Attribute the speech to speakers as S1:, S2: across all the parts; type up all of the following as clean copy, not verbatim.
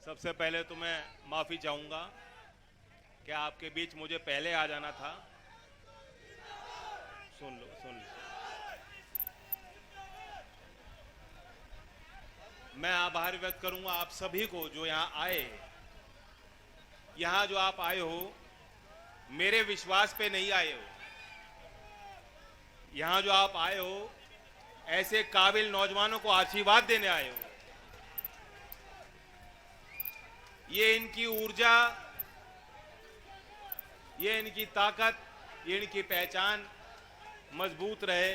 S1: सबसे पहले तो मैं माफी चाहूंगा कि आपके बीच मुझे पहले आ जाना था। सुन लो सुन लो। मैं आभार व्यक्त करूंगा आप सभी को जो यहाँ आए। यहाँ जो आप आए हो मेरे विश्वास पे नहीं आए हो। यहाँ जो आप आए हो ऐसे काबिल नौजवानों को आशीर्वाद देने आए हो। ये इनकी ऊर्जा, ये इनकी ताकत, ये इनकी पहचान मजबूत रहे,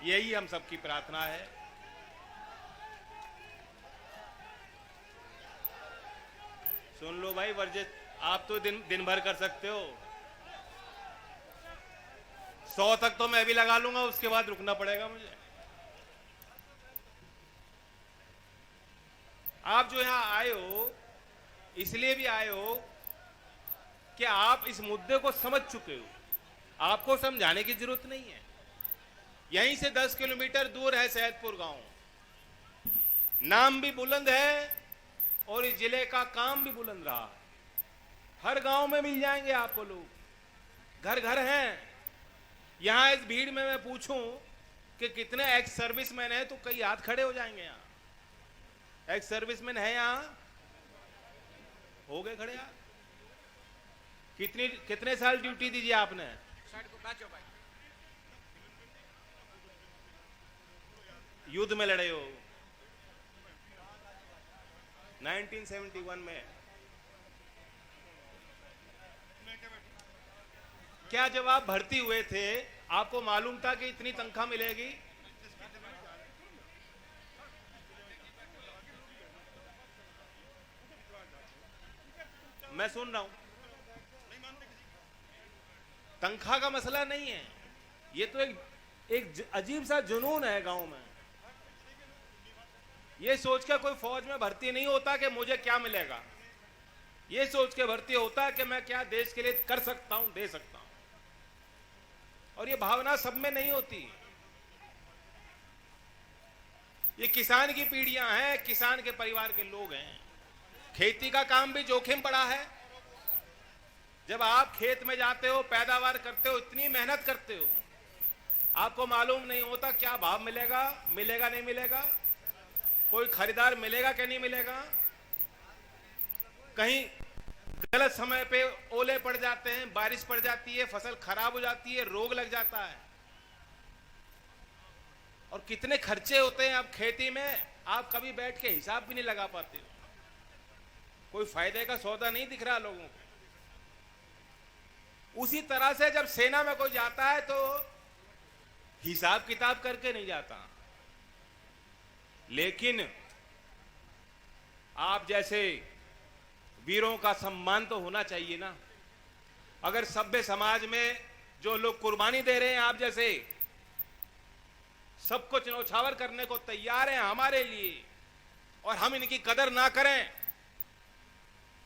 S1: यही हम सबकी प्रार्थना है। सुन लो भाई वर्जित, आप तो दिन भर कर सकते हो। 100 तक तो मैं भी लगा लूंगा, उसके बाद रुकना पड़ेगा मुझे। आप जो यहां आए हो इसलिए भी आए हो कि आप इस मुद्दे को समझ चुके हो। आपको समझाने की जरूरत नहीं है। यहीं से 10 किलोमीटर दूर है सैदपुर गांव। नाम भी बुलंद है और इस जिले का काम भी बुलंद रहा। हर गांव में मिल जाएंगे आपको लोग, घर घर हैं। यहां इस भीड़ में मैं पूछूं कि कितने एक्स सर्विसमैन हैं तो कई हाथ खड़े हो जाएंगे। यहां एक्स सर्विसमैन है, यहां हो गए खड़े। यार कितने साल ड्यूटी दीजिए आपने? युद्ध में लड़े हो 1971 में। क्या जब आप भर्ती हुए थे आपको मालूम था कि इतनी तनख्वाह मिलेगी? मैं सुन रहा हूं। तनख्वाह का मसला नहीं है, ये तो एक अजीब सा जुनून है गांव में। ये सोच के कोई फौज में भर्ती नहीं होता कि मुझे क्या मिलेगा। ये सोच के भर्ती होता है कि मैं क्या देश के लिए कर सकता हूं, दे सकता हूं। और ये भावना सब में नहीं होती। ये किसान की पीढ़ियां हैं, किसान के परिवार के लोग हैं। खेती का काम भी जोखिम पड़ा है। जब आप खेत में जाते हो, पैदावार करते हो, इतनी मेहनत करते हो, आपको मालूम नहीं होता क्या भाव मिलेगा, मिलेगा नहीं मिलेगा, कोई खरीदार मिलेगा कि नहीं मिलेगा। कहीं गलत समय पे ओले पड़ जाते हैं, बारिश पड़ जाती है, फसल खराब हो जाती है, रोग लग जाता है। और कितने खर्चे होते हैं अब खेती में, आप कभी बैठ के हिसाब भी नहीं लगा पाते। कोई फायदे का सौदा नहीं दिख रहा लोगों को। उसी तरह से जब सेना में कोई जाता है तो हिसाब किताब करके नहीं जाता। लेकिन आप जैसे वीरों का सम्मान तो होना चाहिए ना। अगर सभ्य समाज में जो लोग कुर्बानी दे रहे हैं, आप जैसे सब कुछ न्यौछावर करने को तैयार हैं हमारे लिए, और हम इनकी कदर ना करें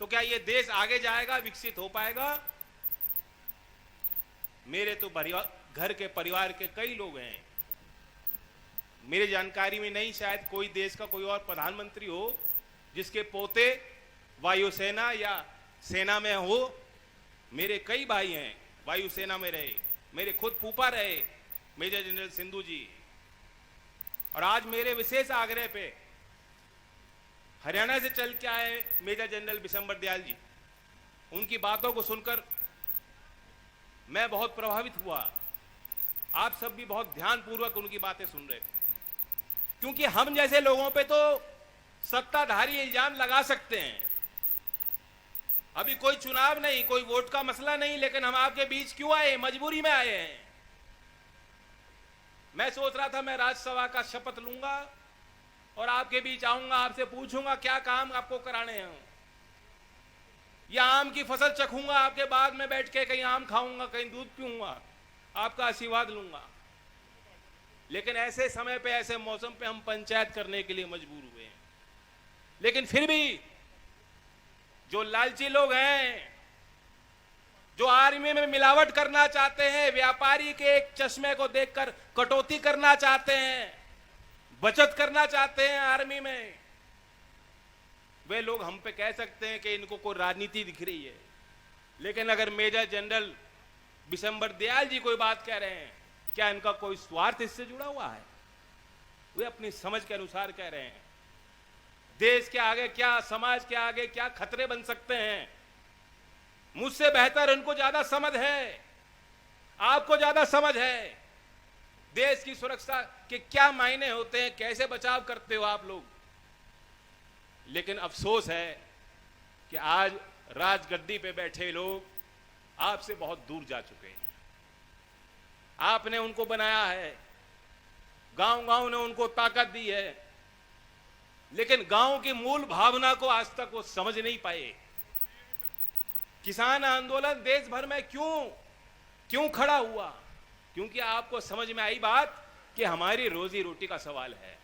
S1: तो क्या ये देश आगे जाएगा, विकसित हो पाएगा? मेरे तो घर के परिवार के कई लोग हैं, मेरी जानकारी में नहीं, शायद कोई देश का कोई और प्रधानमंत्री हो जिसके पोते वायुसेना या सेना में हो। मेरे कई भाई हैं वायुसेना में रहे, मेरे खुद फूफा रहे मेजर जनरल सिंधु जी। और आज मेरे विशेष आग्रह पे हरियाणा से चल के आए मेजर जनरल बिशंबर दयाल जी, उनकी बातों को सुनकर मैं बहुत प्रभावित हुआ। आप सब भी बहुत ध्यानपूर्वक उनकी बातें सुन रहे थे, क्योंकि हम जैसे लोगों पे तो सत्ताधारी इल्जाम लगा सकते हैं। अभी कोई चुनाव नहीं, कोई वोट का मसला नहीं, लेकिन हम आपके बीच क्यों आए? मजबूरी में आए हैं। मैं सोच रहा था मैं राज्यसभा का शपथ लूंगा और आपके बीच आऊंगा, आपसे पूछूंगा क्या काम आपको कराने हैं, या आम की फसल चखूंगा आपके बाग में बैठ के, कहीं आम खाऊंगा, कहीं दूध पीऊंगा, आपका आशीर्वाद लूंगा। लेकिन ऐसे समय पे, ऐसे मौसम पे हम पंचायत करने के लिए मजबूर हुए हैं। लेकिन फिर भी जो लालची लोग हैं, जो आर्मी में मिलावट करना चाहते हैं, व्यापारी के एक चश्मे को देखकर कटौती करना चाहते हैं, बचत करना चाहते हैं आर्मी में, वे लोग हम पे कह सकते हैं कि इनको कोई राजनीति दिख रही है, लेकिन अगर मेजर जनरल बिशंबर दयाल जी कोई बात कह रहे हैं, क्या इनका कोई स्वार्थ इससे जुड़ा हुआ है? वे अपनी समझ के अनुसार कह रहे हैं। देश के आगे क्या, समाज के आगे क्या खतरे बन सकते हैं, मुझसे बेहतर उनको ज्यादा समझ है, आपको ज्यादा समझ है। देश की सुरक्षा के क्या मायने होते हैं, कैसे बचाव करते हो आप लोग। लेकिन अफसोस है कि आज राजगद्दी पे बैठे लोग आपसे बहुत दूर जा चुके हैं। आपने उनको बनाया है, गांव-गांव ने उनको ताकत दी है, लेकिन गांव की मूल भावना को आज तक वो समझ नहीं पाए। किसान आंदोलन देश भर में क्यों खड़ा हुआ? क्योंकि आपको समझ में आई बात कि हमारी रोजी रोटी का सवाल है,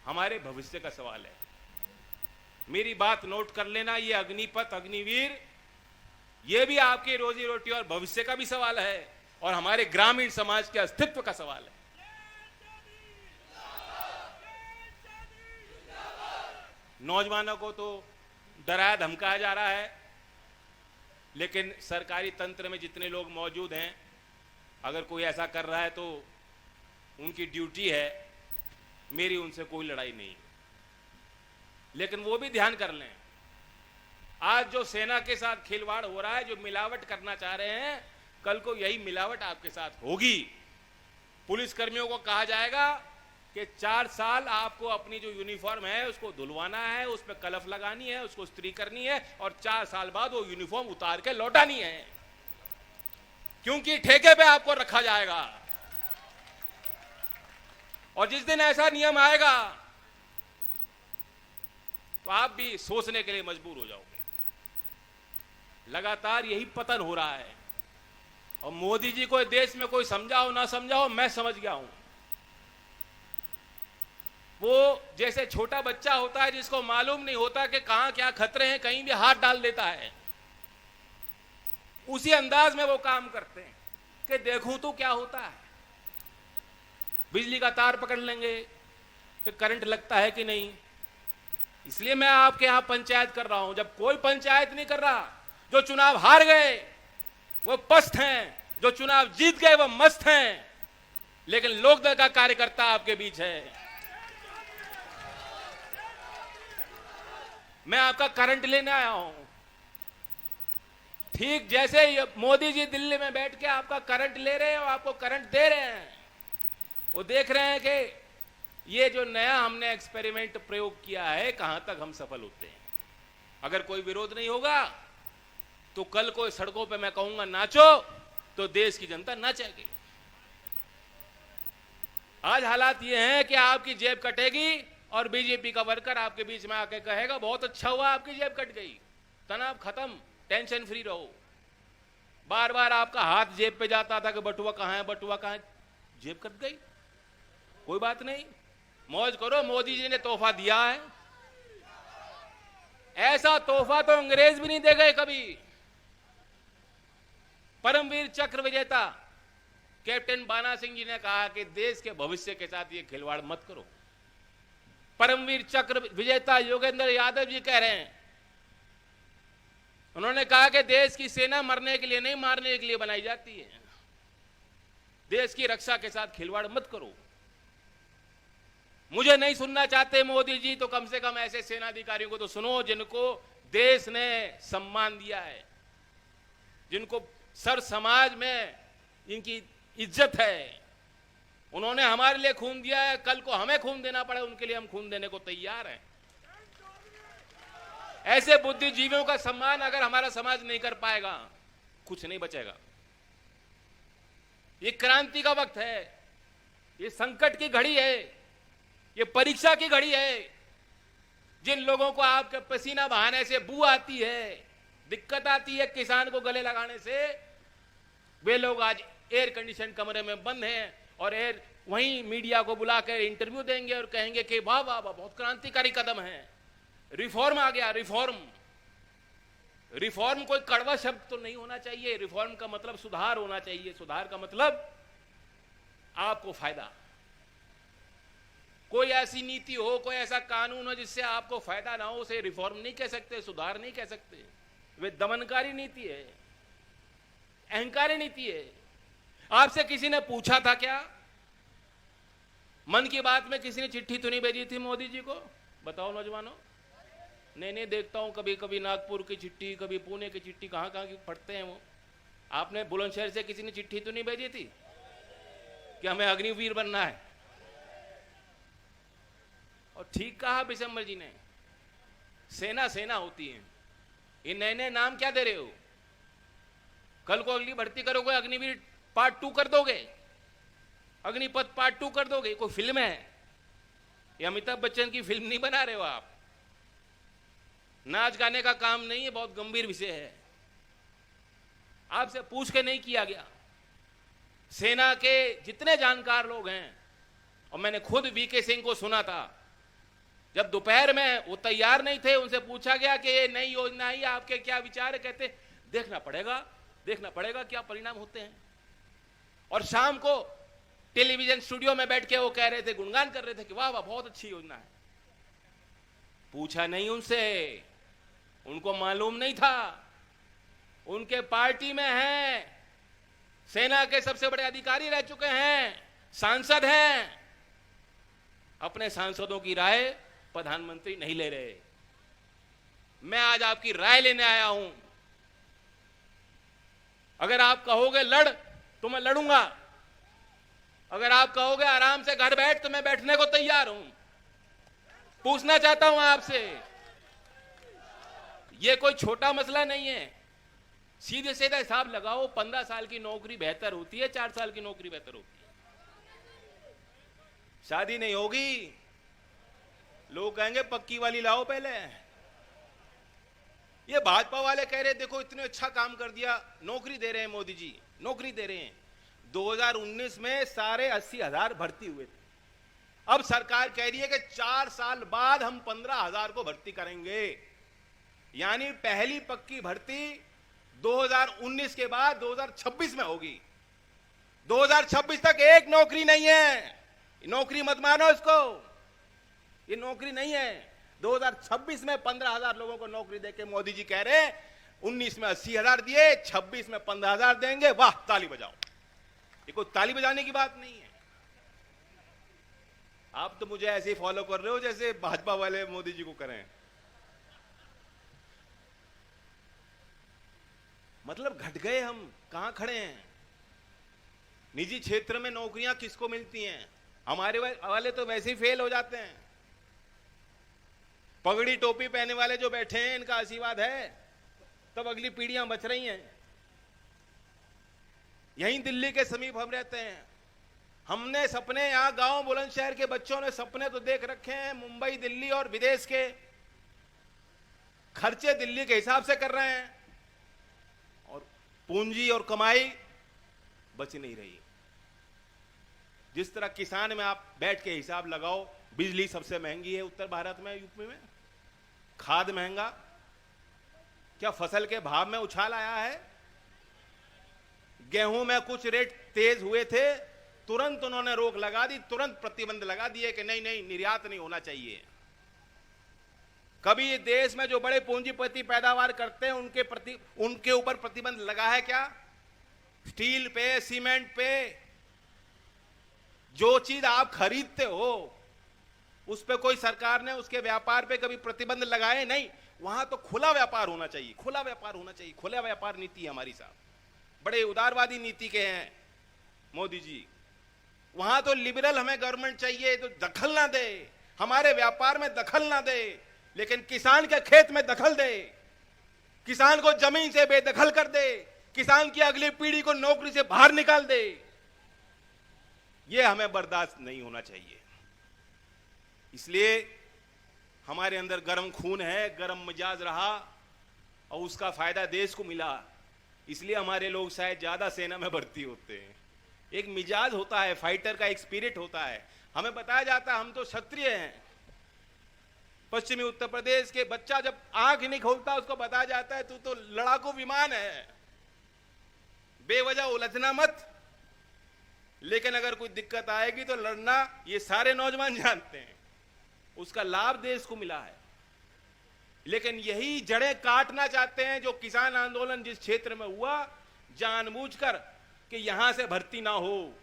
S1: हमारे भविष्य का सवाल है। मेरी बात नोट कर लेना, ये अग्निपथ, अग्निवीर, ये भी आपकी रोजी रोटी और भविष्य का भी सवाल है और हमारे ग्रामीण समाज के अस्तित्व का सवाल है। नौजवानों को तो डराया धमकाया जा रहा है, लेकिन सरकारी तंत्र में जितने लोग मौजूद हैं, अगर कोई ऐसा कर रहा है तो उनकी ड्यूटी है, मेरी उनसे कोई लड़ाई नहीं। लेकिन वो भी ध्यान कर लें, आज जो सेना के साथ खिलवाड़ हो रहा है, जो मिलावट करना चाह रहे हैं, कल को यही मिलावट आपके साथ होगी। पुलिस कर्मियों को कहा जाएगा कि 4 साल आपको अपनी जो यूनिफॉर्म है उसको धुलवाना है, उस पर कलफ लगानी है, उसको इस्त्री करनी है और 4 साल बाद वो यूनिफॉर्म उतार के लौटानी है, क्योंकि ठेके पे आपको रखा जाएगा। और जिस दिन ऐसा नियम आएगा तो आप भी सोचने के लिए मजबूर हो जाओगे। लगातार यही पतन हो रहा है और मोदी जी को देश में कोई समझाओ ना समझाओ, मैं समझ गया हूं। वो जैसे छोटा बच्चा होता है जिसको मालूम नहीं होता कि कहां क्या खतरे हैं, कहीं भी हाथ डाल देता है, उसी अंदाज में वो काम करते हैं कि देखूं तो क्या होता है। बिजली का तार पकड़ लेंगे कि करंट लगता है कि नहीं। इसलिए मैं आपके यहां पंचायत कर रहा हूं। जब कोई पंचायत नहीं कर रहा, जो चुनाव हार गए वो पस्त हैं, जो चुनाव जीत गए वो मस्त हैं, लेकिन लोकदल का कार्यकर्ता आपके बीच है। मैं आपका करंट लेने आया हूं। ठीक जैसे मोदी जी दिल्ली में बैठ के आपका करंट ले रहे हैं और आपको करंट दे रहे हैं, वो देख रहे हैं कि ये जो नया हमने एक्सपेरिमेंट प्रयोग किया है, कहां तक हम सफल होते हैं। अगर कोई विरोध नहीं होगा तो कल को सड़कों पे मैं कहूंगा नाचो, तो देश की जनता नाचेगी। आज हालात ये हैं कि आपकी जेब कटेगी और बीजेपी का वर्कर आपके बीच में आके कहेगा बहुत अच्छा हुआ आपकी जेब कट गई, तनाव खत्म, टेंशन फ्री रहो। बार बार आपका हाथ जेब पे जाता था कि बटुआ कहां है, बटुआ कहां है, जेब कट गई, कोई बात नहीं, मौज करो, मोदी जी ने तोहफा दिया है। ऐसा तोहफा तो अंग्रेज भी नहीं दे गए कभी। परमवीर चक्र विजेता कैप्टन बाना सिंह जी ने कहा कि देश के भविष्य के साथ ये खिलवाड़ मत करो। परमवीर चक्र विजेता योगेंद्र यादव जी कह रहे हैं, उन्होंने कहा कि देश की सेना मरने के लिए नहीं, मारने के लिए बनाई जाती है। देश की रक्षा के साथ खिलवाड़ मत करो। मुझे नहीं सुनना चाहते मोदी जी, तो कम से कम ऐसे सेनाधिकारियों को तो सुनो जिनको देश ने सम्मान दिया है, जिनको सर समाज में इनकी इज्जत है। उन्होंने हमारे लिए खून दिया है, कल को हमें खून देना पड़े उनके लिए हम खून देने को तैयार हैं। ऐसे बुद्धिजीवियों का सम्मान अगर हमारा समाज नहीं कर पाएगा, कुछ नहीं बचेगा। ये क्रांति का वक्त है, ये संकट की घड़ी है, ये परीक्षा की घड़ी है। जिन लोगों को आपके पसीना बहाने से बू आती है, दिक्कत आती है किसान को गले लगाने से, वे लोग आज एयर कंडीशन कमरे में बंद हैं और वहीं मीडिया को बुलाकर इंटरव्यू देंगे और कहेंगे कि वाह वाह वाह बहुत क्रांतिकारी कदम है, रिफॉर्म आ गया। रिफॉर्म कोई कड़वा शब्द तो नहीं होना चाहिए। रिफॉर्म का मतलब सुधार होना चाहिए। सुधार का मतलब आपको फायदा। कोई ऐसी नीति हो, कोई ऐसा कानून हो जिससे आपको फायदा ना हो, उसे रिफॉर्म नहीं कह सकते, सुधार नहीं कह सकते। वे दमनकारी नीति है, अहंकारी नीति है। आपसे किसी ने पूछा था क्या? मन की बात में किसी ने चिट्ठी तो नहीं भेजी थी मोदी जी को? बताओ नौजवानों। नहीं, देखता हूं कभी कभी नागपुर की चिट्ठी, कभी पुणे की चिट्ठी, कहां कहां की पढ़ते हैं वो। आपने बुलंदशहर से किसी ने चिट्ठी तो नहीं भेजी थी कि हमें अग्निवीर बनना है? और ठीक कहा बिशंबर जी ने, सेना सेना होती है। ये नए नए नाम क्या दे रहे हो? कल को अगली भर्ती करोगे, अग्निवीर पार्ट 2 कर दोगे, अग्निपथ पार्ट 2 कर दोगे। कोई फिल्म है? ये अमिताभ बच्चन की फिल्म नहीं बना रहे हो आप। नाच गाने का काम नहीं है, बहुत गंभीर विषय है। आपसे पूछ के नहीं किया गया। सेना के जितने जानकार लोग हैं, और मैंने खुद वीके सिंह को सुना था, जब दोपहर में वो तैयार नहीं थे, उनसे पूछा गया कि ये नई योजना आई, आपके क्या विचार है? कहते देखना पड़ेगा क्या परिणाम होते हैं। और शाम को टेलीविजन स्टूडियो में बैठ के वो कह रहे थे, गुणगान कर रहे थे कि वाह वाह बहुत अच्छी योजना है। पूछा नहीं उनसे, उनको मालूम नहीं था। उनके पार्टी में हैं, सेना के सबसे बड़े अधिकारी रह चुके हैं, सांसद हैं, अपने सांसदों की राय प्रधानमंत्री नहीं ले रहे। मैं आज आपकी राय लेने आया हूं। अगर आप कहोगे लड़ तो मैं लड़ूंगा, अगर आप कहोगे आराम से घर बैठ तो मैं बैठने को तैयार हूं। पूछना चाहता हूं आपसे, यह कोई छोटा मसला नहीं है। सीधे सीधा हिसाब लगाओ, 15 साल की नौकरी बेहतर होती है, 4 साल की नौकरी बेहतर होती है। शादी नहीं होगी, लोग कहेंगे पक्की वाली लाओ पहले। ये भाजपा वाले कह रहे देखो इतने अच्छा काम कर दिया, नौकरी दे रहे हैं मोदी जी, नौकरी दे रहे हैं। 2019 में सारे 80,000 भर्ती हुए थे। अब सरकार कह रही है कि 4 साल बाद हम 15,000 को भर्ती करेंगे। यानी पहली पक्की भर्ती 2019 के बाद 2026 में होगी। 2026 तक एक नौकरी नहीं है। नौकरी मत मानो इसको, ये नौकरी नहीं है। 2026 में 15,000 लोगों को नौकरी देके मोदी जी कह रहे हैं 19 में 80,000 दिए, 26 में 15,000 देंगे। वाह, ताली बजाओ। ये कोई ताली बजाने की बात नहीं है। आप तो मुझे ऐसे ही फॉलो कर रहे हो जैसे भाजपा वाले मोदी जी को करें। मतलब घट गए हम, कहां खड़े हैं। निजी क्षेत्र में नौकरियां किसको मिलती हैं? हमारे वाले तो वैसे ही फेल हो जाते हैं। पगड़ी टोपी पहने वाले जो बैठे हैं, इनका आशीर्वाद है तब अगली पीढ़ियां बच रही हैं। यहीं दिल्ली के समीप हम रहते हैं। हमने सपने, यहां गांव बुलंदशहर के बच्चों ने सपने तो देख रखे हैं, मुंबई, दिल्ली और विदेश के। खर्चे दिल्ली के हिसाब से कर रहे हैं और पूंजी और कमाई बच नहीं रही। जिस तरह किसान में आप बैठ के हिसाब लगाओ, बिजली सबसे महंगी है उत्तर भारत में, यूपी में, खाद महंगा, क्या फसल के भाव में उछाल आया है? गेहूं में कुछ रेट तेज हुए थे, तुरंत उन्होंने रोक लगा दी, तुरंत प्रतिबंध लगा दिए कि नहीं नहीं, निर्यात नहीं होना चाहिए। कभी देश में जो बड़े पूंजीपति पैदावार करते हैं उनके ऊपर प्रतिबंध लगा है क्या? स्टील पे, सीमेंट पे, जो चीज आप खरीदते हो उस पे कोई सरकार ने उसके व्यापार पे कभी प्रतिबंध लगाए नहीं। वहां तो खुला व्यापार होना चाहिए, खुला व्यापार होना चाहिए। खुला व्यापार नीति है हमारी साहब, बड़े उदारवादी नीति के हैं मोदी जी। वहां तो लिबरल हमें गवर्नमेंट चाहिए, तो दखल ना दे, हमारे व्यापार में दखल ना दे, लेकिन किसान के खेत में दखल दे, किसान को जमीन से बेदखल कर दे, किसान की अगली पीढ़ी को नौकरी से बाहर निकाल दे। यह हमें बर्दाश्त नहीं होना चाहिए। इसलिए हमारे अंदर गर्म खून है, गर्म मिजाज रहा और उसका फायदा देश को मिला। इसलिए हमारे लोग शायद ज्यादा सेना में भर्ती होते हैं। एक मिजाज होता है, फाइटर का एक स्पिरिट होता है। हमें बताया जाता है हम तो क्षत्रिय हैं। पश्चिमी उत्तर प्रदेश के बच्चा जब आंख नहीं खोलता उसको बताया जाता है तू तो लड़ाकू विमान है, बेवजह उलझना मत। लेकिन अगर कोई दिक्कत आएगी तो लड़ना ये सारे नौजवान जानते हैं, उसका लाभ देश को मिला है। लेकिन यही जड़ें काटना चाहते हैं जो किसान आंदोलन जिस क्षेत्र में हुआ, जानबूझकर कि यहां से भर्ती ना हो,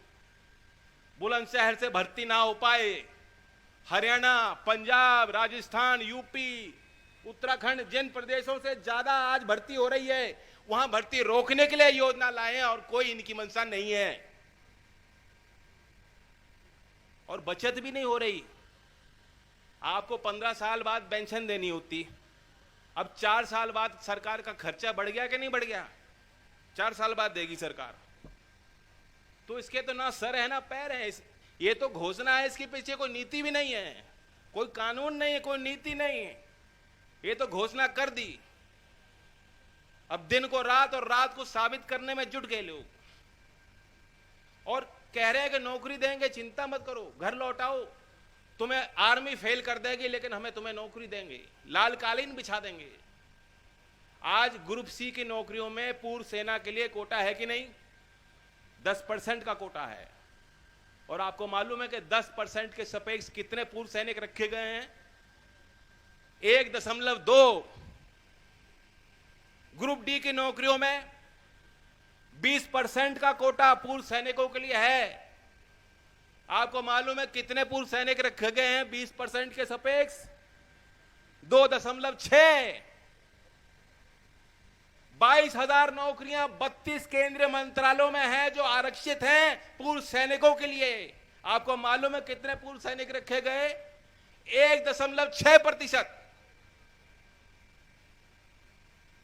S1: बुलंदशहर से भर्ती ना हो पाए, हरियाणा, पंजाब, राजस्थान, यूपी, उत्तराखंड, जिन प्रदेशों से ज्यादा आज भर्ती हो रही है वहां भर्ती रोकने के लिए योजना लाए और कोई इनकी मंशा नहीं है और बचत भी नहीं हो रही। आपको 15 साल बाद पेंशन देनी होती, अब 4 साल बाद सरकार का खर्चा बढ़ गया कि नहीं बढ़ गया? 4 साल बाद देगी सरकार, तो इसके तो ना सर है ना पैर है। ये तो घोषणा है, इसके पीछे कोई नीति भी नहीं है, कोई कानून नहीं है, कोई नीति नहीं है, ये तो घोषणा कर दी। अब दिन को रात और रात को साबित करने में जुट गए लोग और कह रहे हैं कि नौकरी देंगे, चिंता मत करो, घर लौटाओ, तुम्हें आर्मी फेल कर देगी लेकिन हमें तुम्हें नौकरी देंगे, लाल कालीन बिछा देंगे। आज ग्रुप सी की नौकरियों में पूर्व सेना के लिए कोटा है कि नहीं? 10% का कोटा है और आपको मालूम है कि 10% के सापेक्ष कितने पूर्व सैनिक रखे गए हैं? 1.2। ग्रुप डी की नौकरियों में 20% का कोटा पूर्व सैनिकों के लिए है। आपको मालूम है कितने पूर्व सैनिक रखे गए हैं 20% के सापेक्ष? 2.6। 22,000 नौकरियां 32 केंद्रीय मंत्रालयों में हैं जो आरक्षित हैं पूर्व सैनिकों के लिए। आपको मालूम है कितने पूर्व सैनिक रखे गए? 1.6%।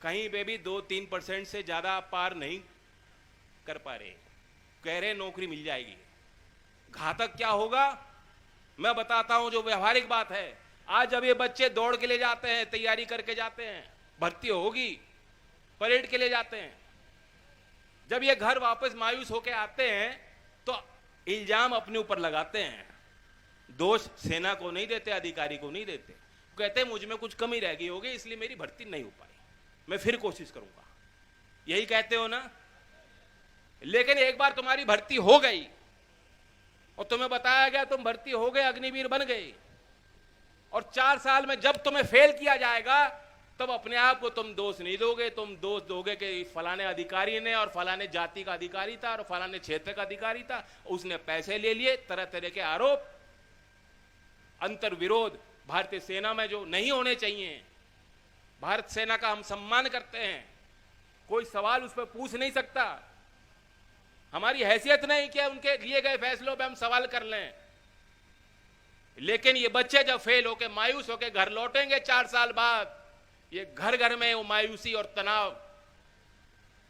S1: कहीं पे भी 2-3% से ज्यादा पार नहीं कर पा रहे, कह रहे नौकरी मिल जाएगी। घातक क्या होगा मैं बताता हूं, जो व्यवहारिक बात है। आज जब ये बच्चे दौड़ के लिए जाते हैं, तैयारी करके जाते हैं, भर्ती होगी, परेड के लिए जाते हैं, जब ये घर वापस मायूस होकर आते हैं तो इल्जाम अपने ऊपर लगाते हैं। दोष सेना को नहीं देते, अधिकारी को नहीं देते, कहते हैं मुझ में कुछ कमी रह गई होगी इसलिए मेरी भर्ती नहीं हो पाई, मैं फिर कोशिश करूंगा, यही कहते हो ना। लेकिन एक बार तुम्हारी भर्ती हो गई और तुम्हें बताया गया तुम भर्ती हो गए, अग्निवीर बन गए, और 4 साल में जब तुम्हें फेल किया जाएगा तब अपने आप को तुम दोष नहीं दोगे, तुम दोष दोगे कि फलाने अधिकारी ने, और फलाने जाति का अधिकारी था और फलाने क्षेत्र का अधिकारी था, उसने पैसे ले लिए, तरह तरह के आरोप, अंतर विरोध भारतीय सेना में जो नहीं होने चाहिए। भारत सेना का हम सम्मान करते हैं, कोई सवाल उस पर पूछ नहीं सकता, हमारी हैसियत नहीं कि उनके लिए गए फैसलों पे हम सवाल कर लें। लेकिन ये बच्चे जब फेल होके मायूस होके घर लौटेंगे 4 साल बाद, ये घर घर में वो मायूसी और तनाव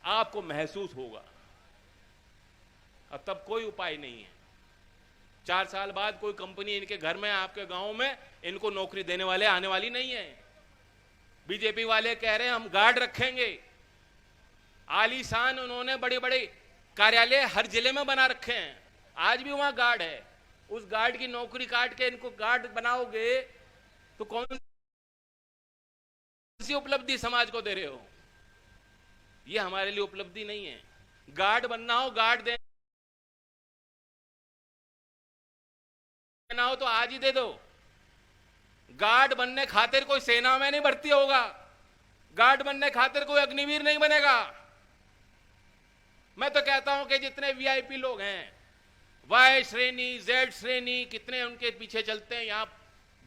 S1: आपको महसूस होगा। अब तब कोई उपाय नहीं है। 4 साल बाद कोई कंपनी इनके घर में, आपके गांव में इनको नौकरी देने वाले आने वाली नहीं है। बीजेपी वाले कह रहे हैं हम गार्ड रखेंगे, आलीशान उन्होंने बड़े बड़े कार्यालय हर जिले में बना रखे हैं, आज भी वहां गार्ड है। उस गार्ड की नौकरी काट के इनको गार्ड बनाओगे तो कौन सी उपलब्धि समाज को दे रहे हो? ये हमारे लिए उपलब्धि नहीं है। गार्ड बनना हो, गार्ड देना हो तो आज ही दे दो। गार्ड बनने खातिर कोई सेना में नहीं भर्ती होगा, गार्ड बनने खातिर कोई अग्निवीर नहीं बनेगा। मैं तो कहता हूं कि जितने वीआईपी लोग हैं, वाई श्रेणी, जेड श्रेणी, कितने उनके पीछे चलते हैं, यहां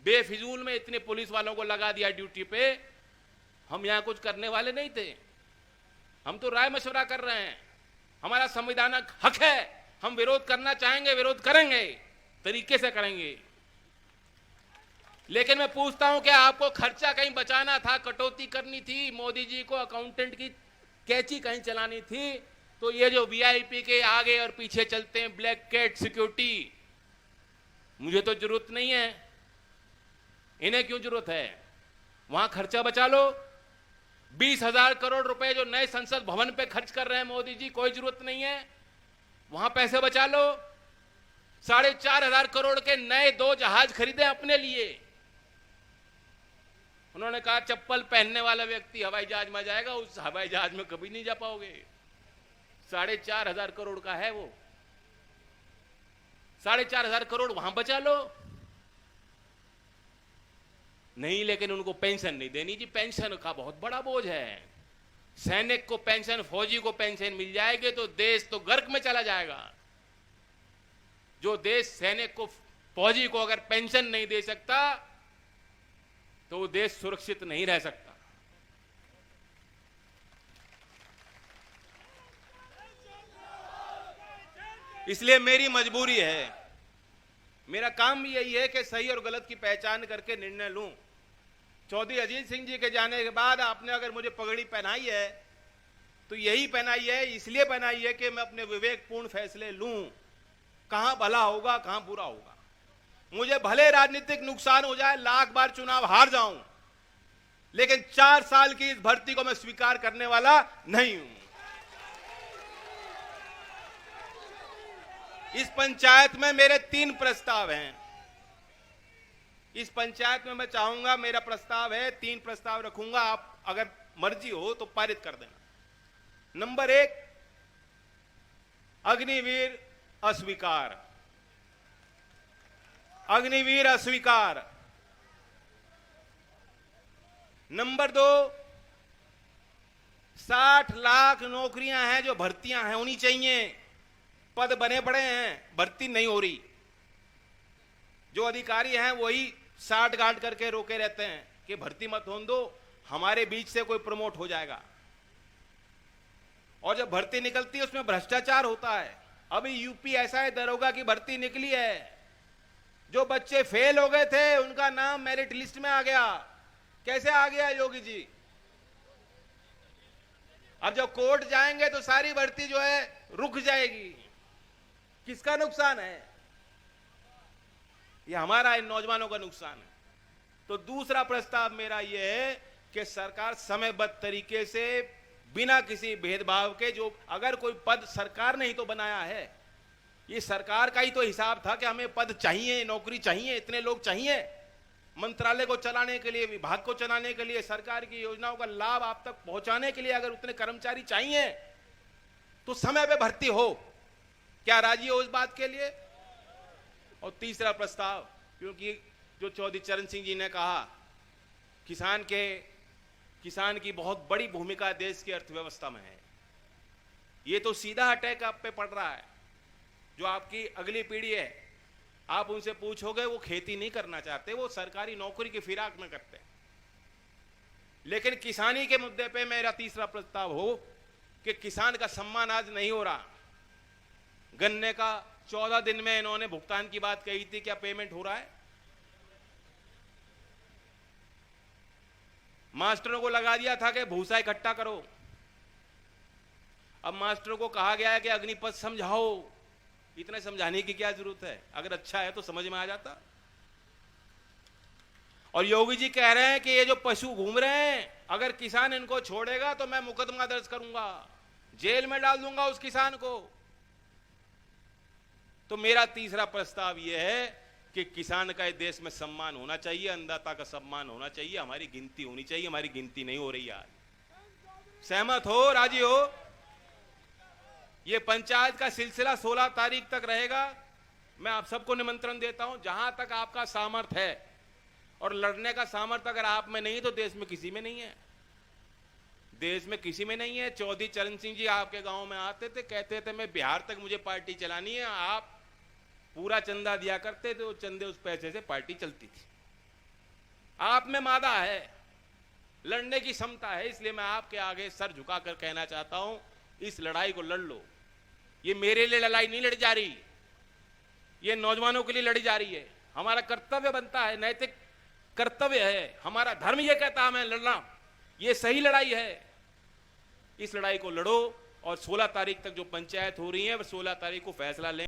S1: बेफिजूल में इतने पुलिस वालों को लगा दिया ड्यूटी पे। हम यहां कुछ करने वाले नहीं थे, हम तो राय मशवरा कर रहे हैं, हमारा संवैधानिक हक है, हम विरोध करना चाहेंगे, विरोध करेंगे, तरीके से करेंगे। लेकिन मैं पूछता हूं कि आपको खर्चा कहीं बचाना था, कटौती करनी थी, मोदी जी को अकाउंटेंट की कैची कहीं चलानी थी, तो ये जो वीआईपी के आगे और पीछे चलते हैं ब्लैक कैट सिक्योरिटी, मुझे तो जरूरत नहीं है, इन्हें क्यों जरूरत है? वहां खर्चा बचा लो। 20,000 करोड़ रुपए जो नए संसद भवन पे खर्च कर रहे हैं मोदी जी, कोई जरूरत नहीं है, वहां पैसे बचा लो। 4,500 करोड़ के नए 2 जहाज खरीदे अपने लिए। उन्होंने कहा चप्पल पहनने वाला व्यक्ति हवाई जहाज में जाएगा, उस हवाई जहाज में कभी नहीं जा पाओगे। 4,500 करोड़ का है वो। 4,500 करोड़ वहां बचा लो। नहीं, लेकिन उनको पेंशन नहीं देनी जी। पेंशन का बहुत बड़ा बोझ है। सैनिक को पेंशन, फौजी को पेंशन मिल जाएगी तो देश तो गर्क में चला जाएगा। जो देश सैनिक को, फौजी को अगर पेंशन नहीं दे सकता तो वो देश सुरक्षित नहीं रह सकता। इसलिए मेरी मजबूरी है, मेरा काम भी यही है कि सही और गलत की पहचान करके निर्णय लूं। चौधरी अजीत सिंह जी के जाने के बाद आपने अगर मुझे पगड़ी पहनाई है तो यही पहनाई है, इसलिए पहनाई है कि मैं अपने विवेकपूर्ण फैसले लूं, कहां भला होगा कहां बुरा होगा। मुझे भले राजनीतिक नुकसान हो जाए, लाख बार चुनाव हार जाऊं, लेकिन 4 साल की इस भर्ती को मैं स्वीकार करने वाला नहीं हूं। इस पंचायत में मेरे 3 प्रस्ताव हैं। इस पंचायत में मैं चाहूंगा, मेरा प्रस्ताव है, 3 प्रस्ताव रखूंगा, आप अगर मर्जी हो तो पारित कर देना। नंबर 1, अग्निवीर अस्वीकार। अग्निवीर अस्वीकार। नंबर 2, 60 लाख नौकरियां हैं जो भर्तियां हैं होनी चाहिए। पद बने पड़े हैं, भर्ती नहीं हो रही। जो अधिकारी हैं वही साठ गांठ करके रोके रहते हैं कि भर्ती मत होने दो, हमारे बीच से कोई प्रमोट हो जाएगा। और जब भर्ती निकलती है उसमें भ्रष्टाचार होता है। अभी यूपी ऐसा है, दरोगा की भर्ती निकली है, जो बच्चे फेल हो गए थे उनका नाम मेरिट लिस्ट में आ गया। कैसे आ गया योगी जी? अब जब कोर्ट जाएंगे तो सारी भर्ती जो है रुक जाएगी। किसका नुकसान है? ये हमारा, इन नौजवानों का नुकसान है। तो दूसरा प्रस्ताव मेरा यह है कि सरकार समयबद्ध तरीके से, बिना किसी भेदभाव के, जो अगर कोई पद सरकार ने ही तो बनाया है, ये सरकार का ही तो हिसाब था कि हमें पद चाहिए, नौकरी चाहिए, इतने लोग चाहिए मंत्रालय को चलाने के लिए, विभाग को चलाने के लिए, सरकार की योजनाओं का लाभ आप तक पहुंचाने के लिए अगर उतने कर्मचारी चाहिए तो समय पे भर्ती हो। क्या राजी हो इस बात के लिए? और तीसरा प्रस्ताव, क्योंकि जो चौधरी चरण सिंह जी ने कहा, किसान की बहुत बड़ी भूमिका देश की अर्थव्यवस्था में है। ये तो सीधा अटैक आप पे पड़ रहा है। जो आपकी अगली पीढ़ी है, आप उनसे पूछोगे वो खेती नहीं करना चाहते, वो सरकारी नौकरी की फिराक में करते हैं। लेकिन किसानी के मुद्दे पे मेरा तीसरा प्रस्ताव हो कि किसान का सम्मान आज नहीं हो रहा। गन्ने का 14 दिन में इन्होंने भुगतान की बात कही थी, क्या पेमेंट हो रहा है? मास्टरों को लगा दिया था कि भूसा इकट्ठा करो। अब मास्टरों को कहा गया है कि अग्निपथ समझाओ। इतने समझाने की क्या जरूरत है? अगर अच्छा है तो समझ में आ जाता। और योगी जी कह रहे हैं कि ये जो पशु घूम रहे हैं, अगर किसान इनको छोड़ेगा तो मैं मुकदमा दर्ज करूंगा, जेल में डाल दूंगा उस किसान को। तो मेरा तीसरा प्रस्ताव यह है कि किसान का इस देश में सम्मान होना चाहिए, अन्नदाता का सम्मान होना चाहिए, हमारी गिनती होनी चाहिए। हमारी गिनती नहीं हो रही यार। सहमत हो? राजी हो? ये पंचायत का सिलसिला 16 तारीख तक रहेगा। मैं आप सबको निमंत्रण देता हूं, जहां तक आपका सामर्थ्य है, और लड़ने का सामर्थ्य अगर आप में नहीं तो देश में किसी में नहीं है। देश में किसी में नहीं है। चौधरी चरण सिंह जी आपके गांव में आते थे, कहते थे मैं बिहार तक मुझे पार्टी चलानी है, आप पूरा चंदा दिया करते थे, वो चंदे उस पैसे से पार्टी चलती थी। आप में मादा है, लड़ने की क्षमता है। इसलिए मैं आपके आगे सर झुकाकर कहना चाहता हूं, इस लड़ाई को लड़ लो। ये मेरे लिए लड़ाई नहीं लड़ी जा रही, ये नौजवानों के लिए लड़ी जा रही है। हमारा कर्तव्य बनता है, नैतिक कर्तव्य है, हमारा धर्म ये कहता है हमें लड़ना। ये सही लड़ाई है। इस लड़ाई को लड़ो और 16 तारीख तक जो पंचायत हो रही है, 16 तारीख को फैसला लें।